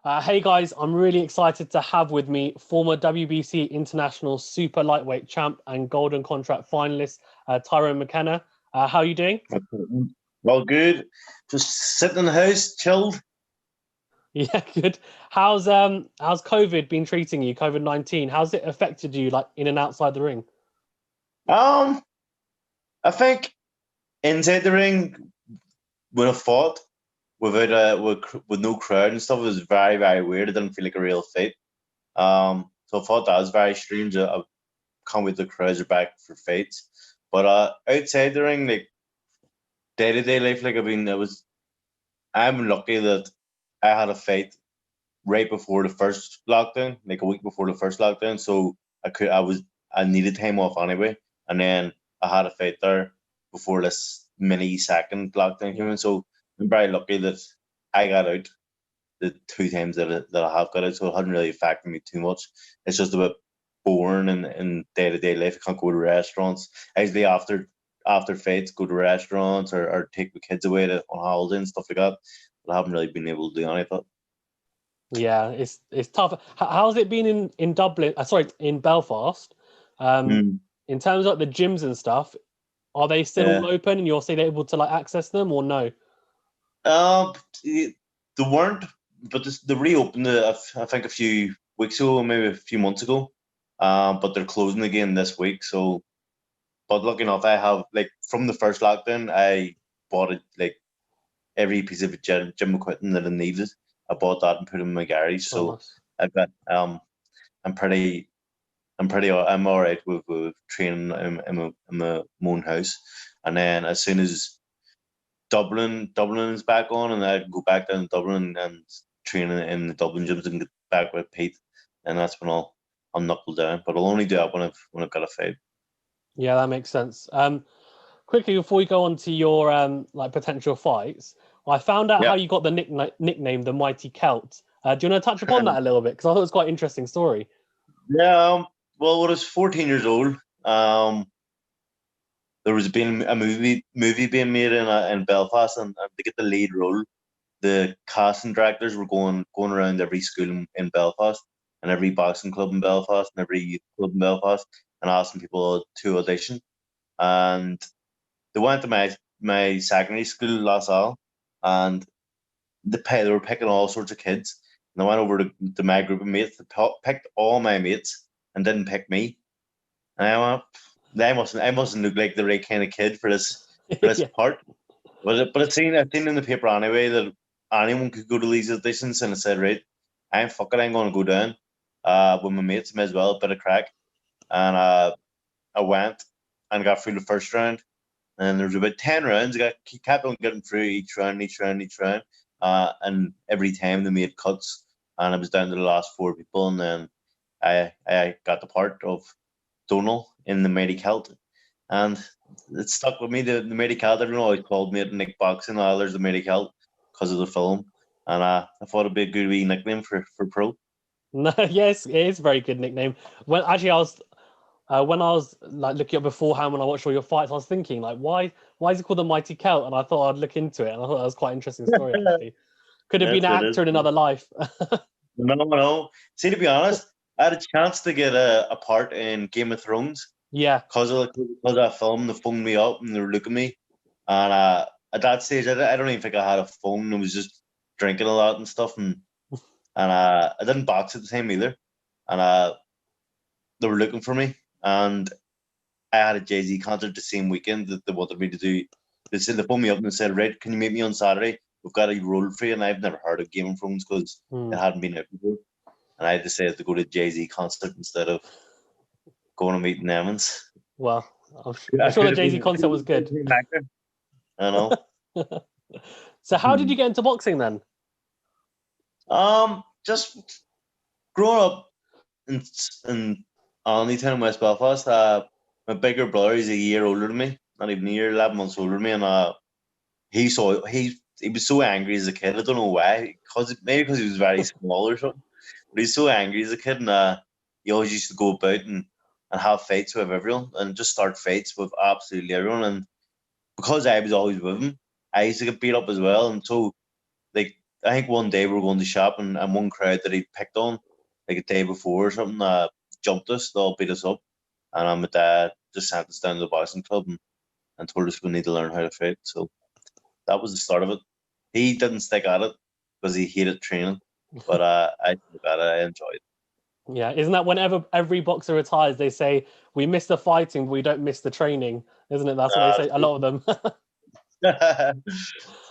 Hey guys, I'm really excited to have with me former WBC International Super Lightweight champ and Golden Contract finalist Tyrone McKenna. How are you doing? Well, good. Just sitting in the house, chilled. Yeah, good. How's COVID been treating you? COVID-19. How's it affected you, like in and outside the ring? Um, I think inside the ring, when I fought with no crowd and stuff, it was very very weird. It didn't feel like a real fight. So I thought that was very strange. I can't wait the crowds are back for fights. But outside the ring, like day to day life, like I'm lucky that I had a fight right before the first lockdown, like a week before the first lockdown. So I needed time off anyway, and then I had a fight there before this mini second lockdown came Yeah. in. So I'm very lucky that I got out the two times that I have got out. So it hadn't really affected me too much. It's just a bit boring in day to day life. I can't go to restaurants. I usually after fights go to restaurants or take the kids away on holiday and stuff like that. But I haven't really been able to do anything. Yeah, it's tough. How's it been in Dublin? Sorry, in Belfast. Um, Mm, in terms of like, the gyms and stuff, are they still yeah. all open and you're still able to like access them or no? Um, they weren't, but they reopened it, I think a few weeks ago, maybe a few months ago. But they're closing again this week. So, but lucky enough, I have like from the first lockdown, I bought it like every piece of gym equipment that I needed. I bought that and put it in my garage. Oh, So nice. I've got I'm pretty I'm all right with training in my own house. And then as soon as Dublin is back on, and I go back down to Dublin and train in the Dublin gyms and get back with Pete, and that's when I'll knuckle down. But I'll only do that when I've got a fight. Yeah, that makes sense. Quickly before we go on to your like potential fights, I found out how Yeah. you got the nickname the Mighty Celt. Do you want to touch upon that a little bit? Because I thought it was quite an interesting story. Yeah. Well, when I was 14 years old, there was been a movie being made in Belfast, and to get the lead role, the casting directors were going around every school in Belfast and every boxing club in Belfast and every youth club in Belfast and asking people to audition. And they went to my secondary school, La Salle, and they were picking all sorts of kids. And I went over to my group of mates, picked all my mates, and didn't pick me. And I went, I mustn't look like the right kind of kid for this Yeah. part. But I've seen in the paper anyway that anyone could go to these auditions, and I said, right, I'm going to go down with my mates, may as well, a bit of crack. And I went and got through the first round, and there was about 10 rounds. Kept on getting through each round. And every time they made cuts, and I was down to the last four people, and then I got the part of Donal in the Mighty Celt, and it stuck with me. The Mighty Celt, everyone always called me it in Nick Boxing. There's the Mighty Celt because of the film, and I thought it'd be a good wee nickname for pro. No, yes, it is a very good nickname. When I was like looking up beforehand when I watched all your fights, I was thinking like, why is it called the Mighty Celt? And I thought I'd look into it, and I thought that was quite an interesting story actually. Could have been That's an it. Is. actor in another life. No, no. See, to be honest, I had a chance to get a part in Game of Thrones Yeah, because of that film. They phoned me up and they were looking at me, and at that stage, I don't even think I had a phone. I was just drinking a lot and stuff, and I didn't box at the time either, and they were looking for me, and I had a Jay Z concert the same weekend that they wanted me to do. They phoned me up and they said, "Red, can you meet me on Saturday? We've got a role for you." And I've never heard of Game of Thrones because Hmm. it hadn't been out before, and I decided to go to Jay Z concert instead of going to meet Evans. Well, I'm I sure could the have Jay Z been, I could concert have was been good. an actor. I know. So how did you get into boxing then? Just growing up in Arlington in West Belfast. My bigger brother, he's a year older than me, not even a year, 11 months older than me, and he was so angry as a kid. I don't know why, maybe because he was very small or something. But he's so angry as a kid, and he always used to go about and have fights with everyone, and just start fights with absolutely everyone. And because I was always with him, I used to get beat up as well. And so, like, I think one day we were going to shop and one crowd that he picked on like a day before or something jumped us. They all beat us up, and my dad just sent us down to the boxing club and told us we need to learn how to fight. So that was the start of it. He didn't stick at it because he hated training, but I stuck at it. I enjoyed it. Yeah, isn't that whenever every boxer retires, they say we miss the fighting, but we don't miss the training, isn't it? That's what they say. A lot of them.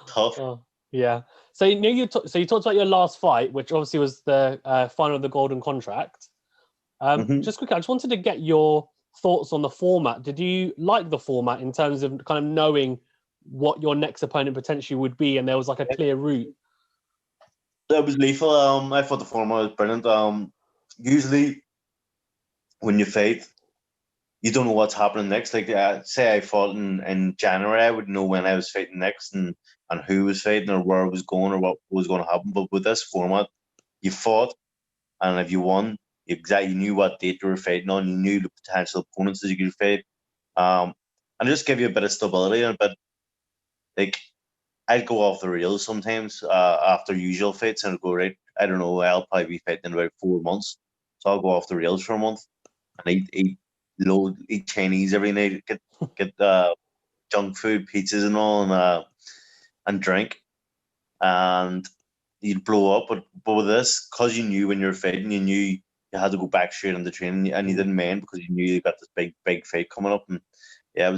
Tough. Oh, yeah. So you talked about your last fight, which obviously was the final of the Golden Contract. Just quickly, I just wanted to get your thoughts on the format. Did you like the format in terms of kind of knowing what your next opponent potentially would be, and there was like a clear route? That was lethal. I thought the format was brilliant. Usually, when you fight, you don't know what's happening next. Like, say I fought in January, I would know when I was fighting next and who was fighting or where I was going or what was going to happen. But with this format, you fought, and if you won, you knew what date you were fighting on. You knew the potential opponents that you could fight, and just give you a bit of stability and a bit. Like, I'd go off the rails sometimes after usual fights and I'd go, right, I don't know, I'll probably be fighting in about 4 months, so I'll go off the rails for a month and eat Chinese every night, get junk food, pizzas and all, and drink, and you'd blow up. But with this, because you knew when you were fighting, you knew you had to go back straight into training, and you didn't mind because you knew you got this big fight coming up. And yeah,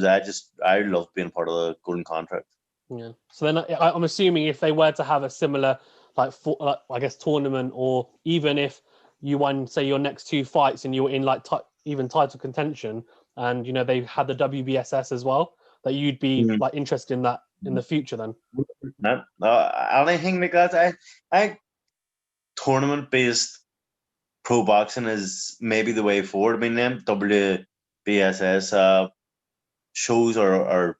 I loved being part of the Golden Contract. Yeah. So then I'm assuming if they were to have a similar I guess tournament, or even if you won, say, your next 2 fights and you were in like even title contention, and they had the WBSS as well, that you'd be like interested in that in the future then. Anything like that. I tournament based pro boxing is maybe the way forward. I mean, them WBSS shows are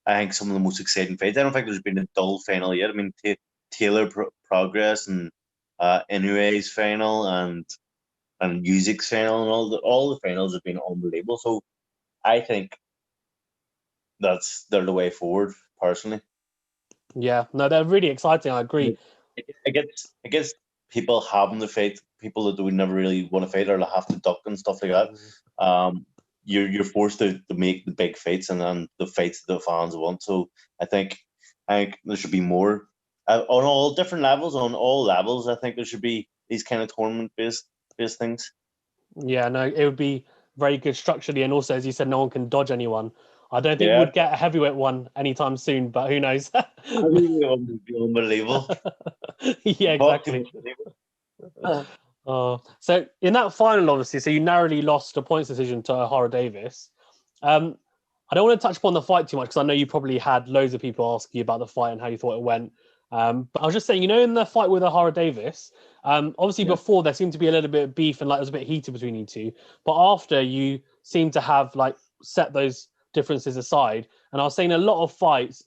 I think some of the most exciting fights. I don't think there's been a dull final yet. I mean, Taylor Progress and Inouye's final and Music's final and all the finals have been unbelievable. So I think they're the way forward, personally. Yeah, no, they're really exciting. I agree. I guess people having to fight people that would never really want to fight or have to duck and stuff like that. You're forced to make the big fights and the fights that the fans want. So I think there should be more on all different levels. On all levels, I think there should be these kind of tournament based things. Yeah, no, it would be very good structurally, and also, as you said, no one can dodge anyone. I don't think we'd get a heavyweight one anytime soon, but who knows? I think it would be unbelievable. Yeah, exactly. So in that final, obviously, so you narrowly lost a points decision to Ohara Davis. I don't want to touch upon the fight too much because I know you probably had loads of people ask you about the fight and how you thought it went. But I was just saying, in the fight with Ohara Davis, obviously before there seemed to be a little bit of beef and like it was a bit heated between you two. But after, you seem to have like set those differences aside. And I was saying a lot of fights,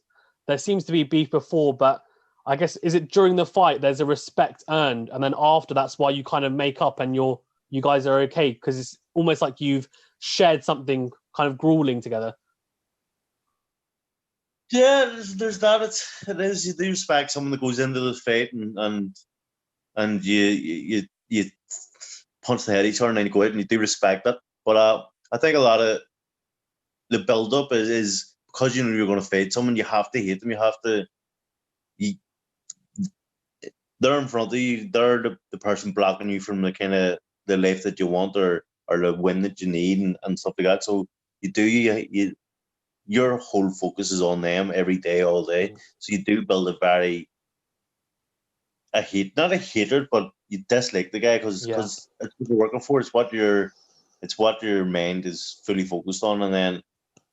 there seems to be beef before, but I guess, is it during the fight there's a respect earned, and then after that's why you kind of make up and you guys are okay, because it's almost like you've shared something kind of grueling together. Yeah, there's that. It is you respect someone that goes into the fight and you punch the head each other and then you go out and you do respect that. But I think a lot of the build up is because you know you're going to fight someone, you have to hate them. You have to. They're in front of you. They're the person blocking you from the kind of the life that you want or the win that you need and stuff like that. So your whole focus is on them every day, all day. So you do build not a hater, but you dislike the guy because it's what you're working for. It's what your mind is fully focused on, and then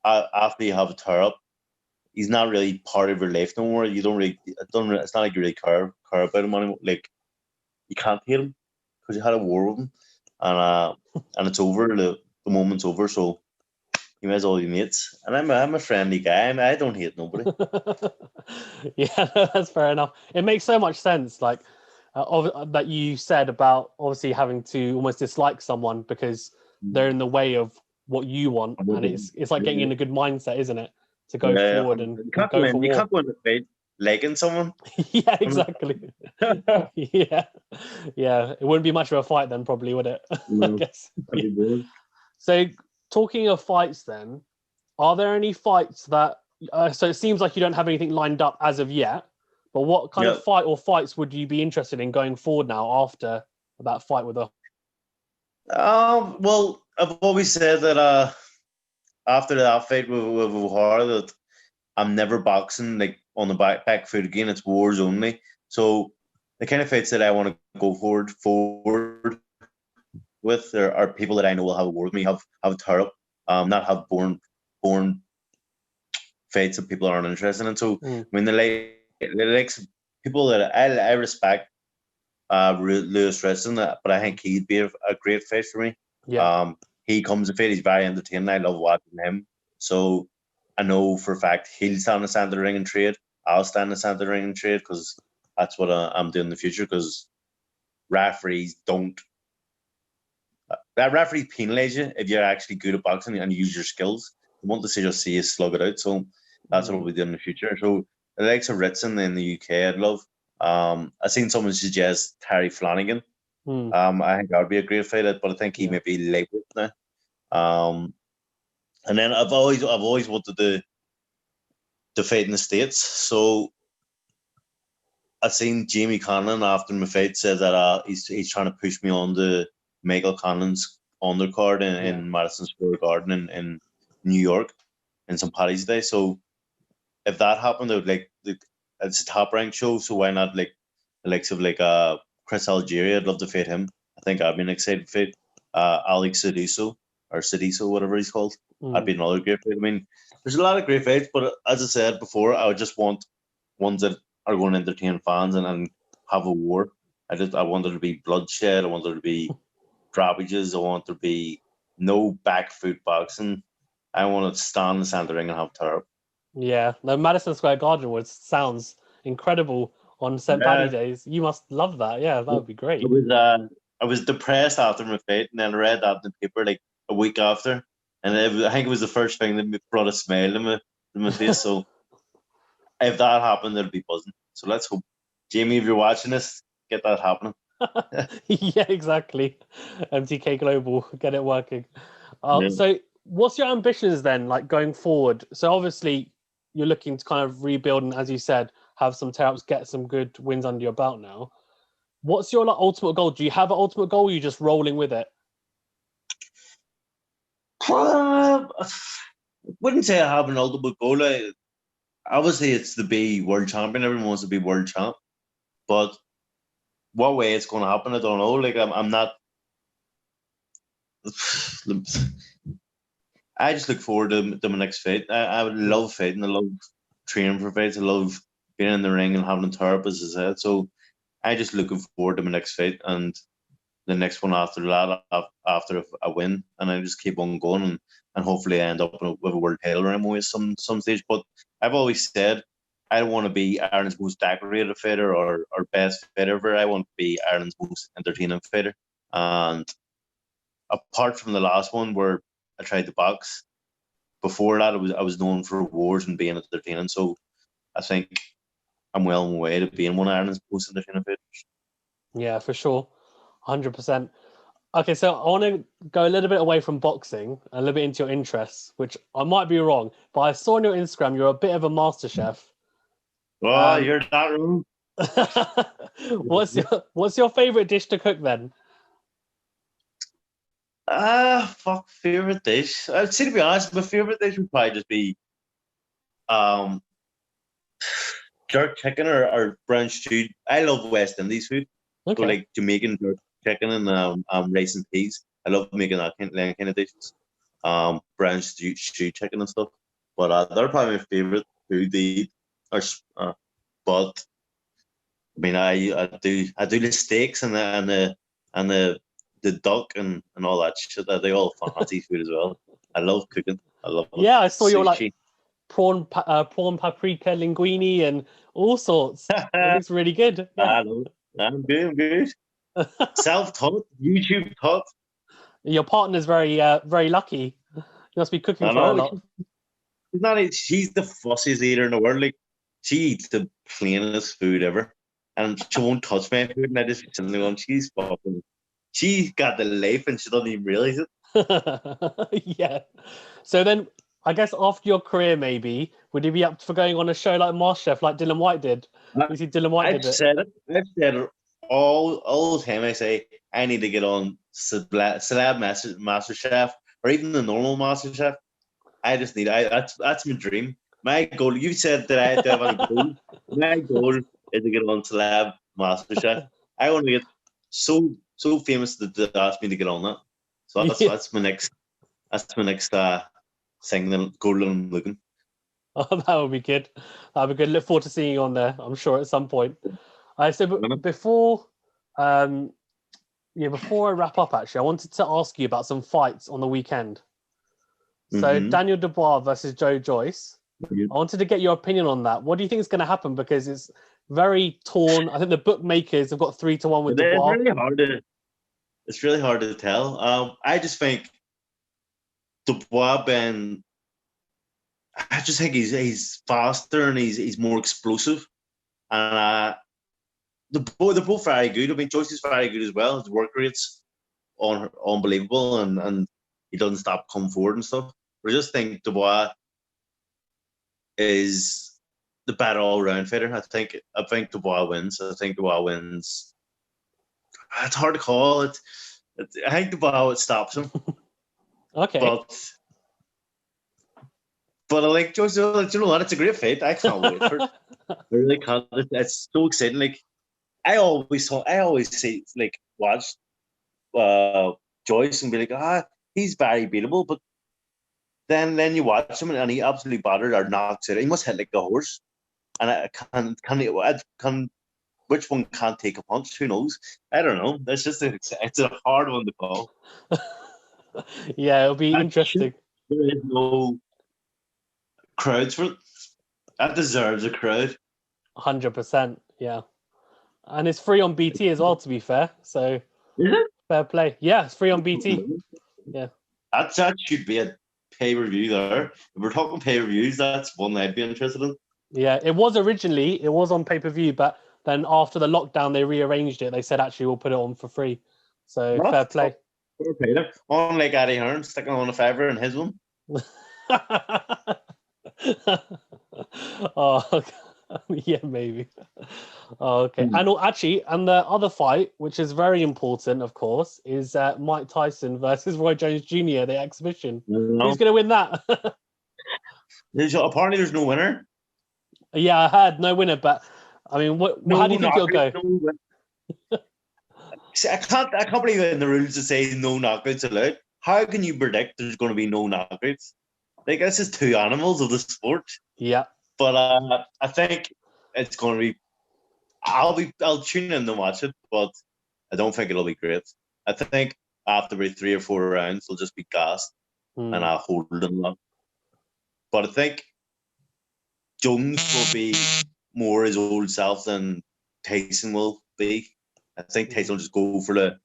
after you have a tear up, he's not really part of your life no more. You don't really, it's not like you really care about him anymore. Like, you can't hate him because you had a war with him, and it's over. The moment's over, so you might as well be mates. And I'm a friendly guy. I don't hate nobody. Yeah, that's fair enough. It makes so much sense, like that you said about obviously having to almost dislike someone because they're in the way of what you want, and it's like getting in a good mindset, isn't it, to go forward and you can't go for war. You can't go in the fight. liking someone. Yeah, exactly. Yeah. It wouldn't be much of a fight then, probably, would it? I No, guess. I'd be bored. So, talking of fights, then, are there any fights that? So it seems like you don't have anything lined up as of yet. But what kind of Yeah. fight or fights would you be interested in going forward now after that fight with a? Well, I've always said that after that fight with O'Hara that I'm never boxing like on the back foot again. It's wars only. So the kind of fights that I want to go forward with are people that I know will have a war with me, have a tear up, not have born fights that people aren't interested in. So when the likes of people that I respect, Lewis Wrestling, but I think he'd be a great fight for me. Yeah. He comes to fight, he's very entertaining. I love watching him. So I know for a fact he'll stand in the center of the ring and trade. I'll stand in the center of the ring and trade because that's what I'm doing in the future. Because referees don't. That referees penalise you if you're actually good at boxing and use your skills. They want to just see you slug it out. So that's what we do in the future. So the likes of Ritson in the UK, I'd love. I've seen someone suggest Terry Flanagan. I think that would be a great fight, but I think he may be lightweight now. And then I've always wanted to fight in the States. So I've seen Jamie Conlan after my fight said that he's trying to push me on the Michael Conlan's undercard in Madison Square Garden in New York in St. Paddy'S Day. So if that happened, I would it's a top ranked show. So why not the likes of Chris Algieri? I'd love to fight him. I think I'd be an excited fight. Alex Sediso or Sediso, whatever he's called. That'd be another great fight. I mean, there's a lot of great fights, but as I said before, I would just want ones that are going to entertain fans and have a war. I want there to be bloodshed. I want there to be droppages. I want there to be no back foot boxing. I want to stand in the center ring and have tear up. Yeah, no, Madison Square Garden sounds incredible on St. Paddy days. You must love that. Yeah, that would be great. I was depressed after my fight, and then I read that in the paper like a week after, and I think it was the first thing that brought a smile to my face. So if that happened, it'll be buzzing. So let's hope, Jamie, if you're watching this, get that happening. Yeah, exactly. MTK Global, get it working. Yeah. So what's your ambitions then, like going forward? So obviously you're looking to kind of rebuild and, as you said, have some tear-ups, get some good wins under your belt now. What's your ultimate goal? Do you have an ultimate goal or are you just rolling with it? I wouldn't say I have an ultimate goal. Obviously, it's to be world champion. Everyone wants to be world champ. But what way it's going to happen, I don't know. I'm not... I just look forward to my next fight. I would love fighting. I love training for fights. I love being in the ring and having a tear-up, as I said. So I just looking forward to my next fight and the next one after that, after I win. And I just keep on going and hopefully I end up with a world title around some stage. But I've always said I don't want to be Ireland's most decorated fighter or best fighter ever. I want to be Ireland's most entertaining fighter. And apart from the last one where I tried to box, before that I was known for wars and being entertaining. So I think I'm well on my way to being one of Ireland's most entertaining fighters. Yeah, for sure. 100%. Okay, so I want to go a little bit away from boxing, a little bit into your interests, which I might be wrong, but I saw on your Instagram you're a bit of a Masterchef. Oh, you're not wrong. What's your favorite dish to cook then? Favorite dish. I'd say, to be honest, my favorite dish would probably just be jerk chicken or brown stew. I love West Indies food. Okay. So like Jamaican jerk chicken and rice and peas. I love making that kind of dishes. Brown stew chicken and stuff. But they're probably my favorite food to eat. But I mean, I do the steaks and the duck and all that shit. They all fancy food as well. I love cooking. I love it. Yeah, I saw your prawn paprika linguine and all sorts. It looks really good. Yeah. I'm good. Self-taught, YouTube taught. Your partner's very lucky. You must be cooking for a lot. She's the fussiest eater in the world. Like, she eats the plainest food ever, and she won't touch my food, and I just sitting there going, she's got the life, and she doesn't even realize it. Yeah. So then, I guess after your career, maybe would you be up for going on a show like Masterchef, like Dylan White did? You see, Dylan White I've did it. said it. I've said it all the time. I say I need to get on Celeb Masterchef or even the normal Masterchef. I just need. That's my dream. My goal. You said that I have to have a goal. My goal is to get on Celeb Masterchef. I want to get so famous that they asked me to get on that. So that's my next. That's my next thing. The goal that I'm looking. Oh, that would be good. That would be good. Look forward to seeing you on there. I'm sure at some point. So before, before I wrap up, actually, I wanted to ask you about some fights on the weekend. So Daniel Dubois versus Joyce. I wanted to get your opinion on that. What do you think is going to happen? Because it's very torn. I think the bookmakers have got 3-1 with Dubois. It's really hard to tell. I just think Dubois I just think he's faster and he's more explosive, and they're both very good. I mean, Joyce is very good as well. His work rate's unbelievable, and he doesn't stop coming forward and stuff. But I just think Dubois is the better all-round fighter. I think Dubois wins. I think Dubois wins. It's hard to call. I think Dubois stops him. Okay. But I like Joyce. You know what? It's a great fight. I can't wait for it. I really can't. It's so exciting. Like I always say, like, watch Joyce and be like, he's very beatable. But then you watch him and he absolutely battered or knocks it. He must hit like a horse. And I can which one can't take a punch? Who knows? I don't know. That's just it's a hard one to call. Yeah, it'll be interesting. There is no crowds for it. That deserves a crowd. 100%. Yeah, and it's free on BT as well. To be fair, so fair play. Yeah, it's free on BT. Yeah, that should be a pay-per-view there. If we're talking pay-per-views, that's one I'd be interested in. Yeah, it was on pay-per-view, but then after the lockdown, they rearranged it. They said actually we'll put it on for free. So fair play. Unlike Eddie Hearn sticking on a fiver in his one. Oh, yeah, maybe. Oh, okay. And the other fight, which is very important, of course, is Mike Tyson versus Roy Jones Jr., the exhibition. Who's going to win that? Apparently, there's no winner. Yeah, I heard no winner, but I mean, how do you think it'll go? See, I can't believe in the rules to say no knockouts allowed. How can you predict there's going to be no knockouts? Like, this is two animals of the sport. Yeah. But I think it's going to be. I'll tune in to watch it, but I don't think it'll be great. I think after about 3 or 4 rounds, they'll just be gassed and I'll hold them up. But I think Jones will be more his old self than Tyson will be. I think Tyson will just go for a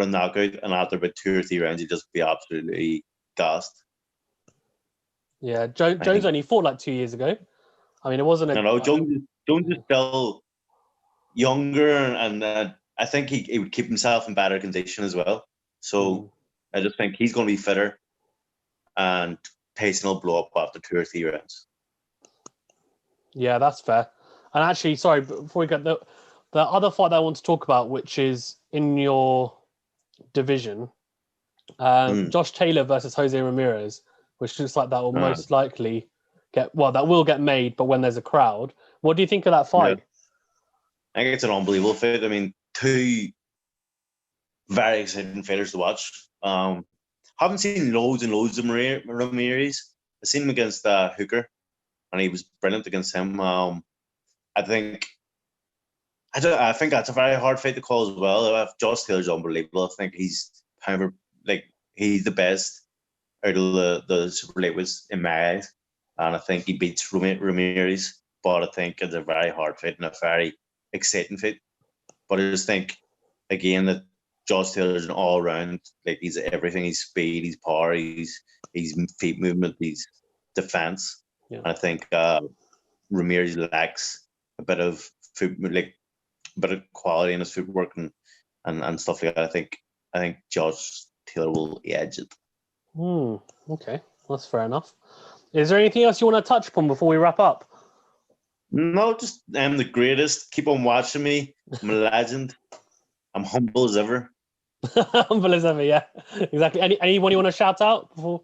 knockout, and after about 2 or 3 rounds, he'll just be absolutely gassed. Yeah, Jones only fought like 2 years ago. I mean, it wasn't a... No, Jones is still younger, and I think he would keep himself in better condition as well. So I just think he's going to be fitter, and Tyson will blow up after 2 or 3 rounds. Yeah, that's fair. And actually, sorry, before we get the other fight that I want to talk about, which is in your division, Josh Taylor versus Jose Ramirez, which looks like that will most likely that will get made, but when there's a crowd. What do you think of that fight? Yeah. I think it's an unbelievable fight. I mean, 2 very exciting fighters to watch. Haven't seen loads and loads of Ramirez. I've seen him against Hooker, and he was brilliant against him. I think that's a very hard fight to call as well. Josh Taylor's unbelievable. I think he's he's the best out of the super lightweights in my eyes, and I think he beats Ramirez. But I think it's a very hard fight and a very exciting fight. But I just think again that Josh Taylor's an all round, like, he's everything. He's speed, he's power, he's feet movement, he's defense. Yeah. And I think Ramirez lacks a bit of foot, like a bit of quality in his footwork and stuff like that. I think Josh Taylor will edge it. Okay, that's fair enough. Is there anything else you want to touch upon before we wrap up? No, just I'm the greatest. Keep on watching me. I'm a legend. I'm humble as ever. Humble as ever, yeah. Exactly. Anyone you want to shout out before?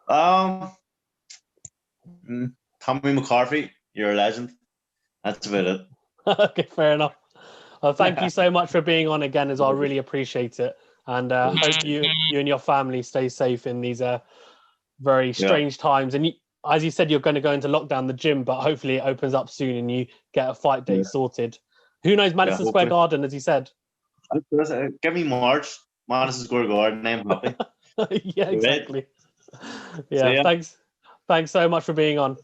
Tommy McCarthy, you're a legend. That's about it. Okay, fair enough. Thank you so much for being on again as well. I really appreciate it. And hope you and your family stay safe in these very strange times. And as you said, you're going to go into lockdown, the gym, but hopefully it opens up soon and you get a fight date sorted. Who knows, Madison Square Garden, as you said. Give me March, Madison Square Garden. I'm happy. Yeah, exactly. Yeah. Thanks so much for being on.